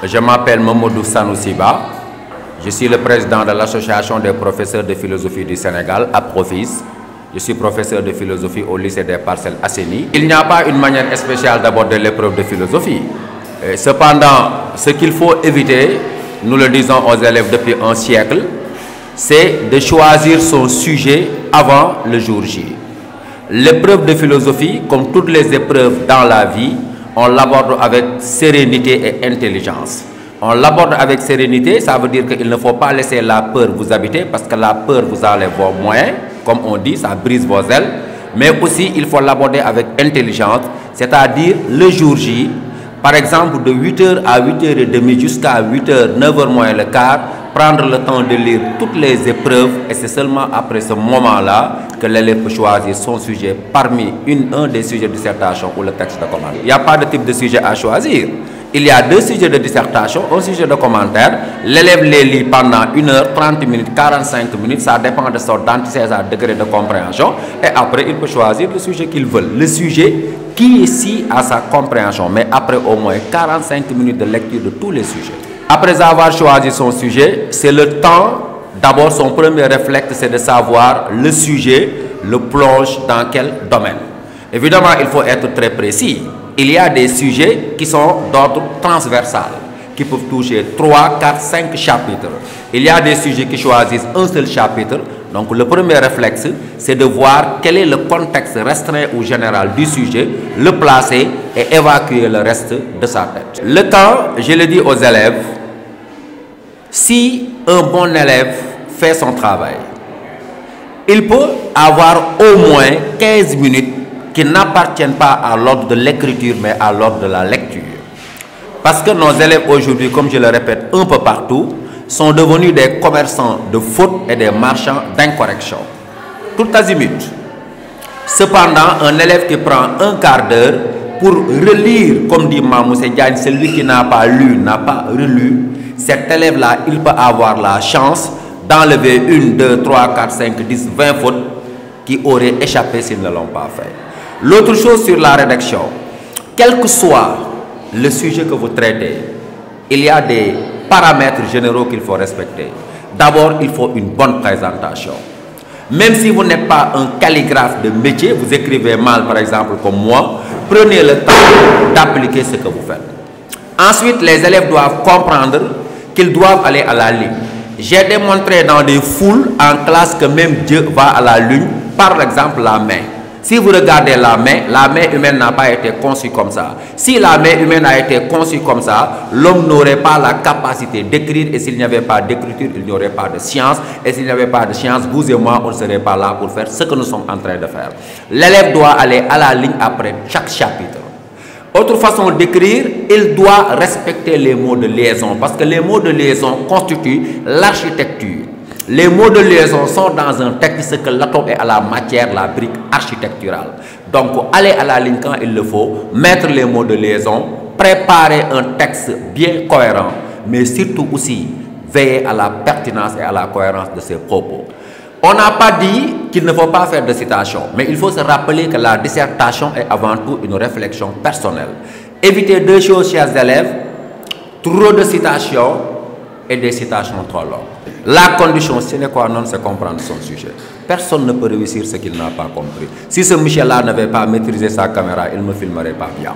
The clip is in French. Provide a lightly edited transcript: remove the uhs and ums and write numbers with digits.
Je m'appelle Mamadou Sanoussiba. Je suis le président de l'association des professeurs de philosophie du Sénégal, APROFIS. Je suis professeur de philosophie au lycée des Parcelles Assainies. Il n'y a pas une manière spéciale d'aborder l'épreuve de philosophie. Cependant, ce qu'il faut éviter, nous le disons aux élèves depuis un siècle, c'est de choisir son sujet avant le jour J. L'épreuve de philosophie, comme toutes les épreuves dans la vie, on l'aborde avec sérénité et intelligence. On l'aborde avec sérénité, ça veut dire qu'il ne faut pas laisser la peur vous habiter parce que la peur vous enlève vos moyens, comme on dit, ça brise vos ailes. Mais aussi, il faut l'aborder avec intelligence, c'est-à-dire le jour J, par exemple de 8h à 8h30 jusqu'à 8h, 9h moins le quart, prendre le temps de lire toutes les épreuves et c'est seulement après ce moment-là que l'élève peut choisir son sujet parmi un des sujets de dissertation ou le texte de commentaire. Il n'y a pas de type de sujet à choisir. Il y a deux sujets de dissertation, un sujet de commentaire. L'élève les lit pendant 1 heure, 30 minutes, 45 minutes, ça dépend de son d'antithèse à degré de compréhension. Et après, il peut choisir le sujet qu'il veut. Le sujet qui est si à sa compréhension, mais après au moins 45 minutes de lecture de tous les sujets. Après avoir choisi son sujet, c'est le temps, d'abord son premier réflexe, c'est de savoir le sujet, le plonge dans quel domaine. Évidemment, il faut être très précis. Il y a des sujets qui sont d'ordre transversal, qui peuvent toucher 3, 4, 5 chapitres. Il y a des sujets qui choisissent un seul chapitre. Donc le premier réflexe, c'est de voir quel est le contexte restreint ou général du sujet, le placer et évacuer le reste de sa tête. Le temps, je le dis aux élèves, si un bon élève fait son travail, il peut avoir au moins 15 minutes qui n'appartiennent pas à l'ordre de l'écriture, mais à l'ordre de la lecture. Parce que nos élèves aujourd'hui, comme je le répète un peu partout, sont devenus des commerçants de fautes et des marchands d'incorrection. Tout azimut. Cependant, un élève qui prend un quart d'heure pour relire, comme dit Mamoussé Diagne, celui qui n'a pas lu, n'a pas relu, cet élève-là, il peut avoir la chance d'enlever 1, 2, 3, 4, 5, 10, 20 fautes qui auraient échappé s'ils ne l'ont pas fait. L'autre chose sur la rédaction, quel que soit le sujet que vous traitez, il y a des paramètres généraux qu'il faut respecter. D'abord, il faut une bonne présentation. Même si vous n'êtes pas un calligraphe de métier, vous écrivez mal par exemple comme moi, prenez le temps d'appliquer ce que vous faites. Ensuite, les élèves doivent comprendre qu'ils doivent aller à la ligne. J'ai démontré dans des foules en classe que même Dieu va à la lune, par exemple la main. Si vous regardez la main humaine n'a pas été conçue comme ça. Si la main humaine a été conçue comme ça, l'homme n'aurait pas la capacité d'écrire et s'il n'y avait pas d'écriture, il n'y aurait pas de science. Et s'il n'y avait pas de science, vous et moi, on ne serait pas là pour faire ce que nous sommes en train de faire. L'élève doit aller à la ligne après chaque chapitre. Autre façon d'écrire, il doit respecter les mots de liaison parce que les mots de liaison constituent l'architecture. Les mots de liaison sont dans un texte ce que l'atome est à la matière, la brique architecturale. Donc, aller à la ligne quand il le faut, mettre les mots de liaison, préparer un texte bien cohérent, mais surtout aussi veiller à la pertinence et à la cohérence de ses propos. On n'a pas dit qu'il ne faut pas faire de citation, mais il faut se rappeler que la dissertation est avant tout une réflexion personnelle. Évitez deux choses, chers élèves, trop de citations et des citations trop longues. La condition sine qua non, c'est comprendre son sujet. Personne ne peut réussir ce qu'il n'a pas compris. Si ce Michel-là n'avait pas maîtrisé sa caméra, il ne me filmerait pas bien.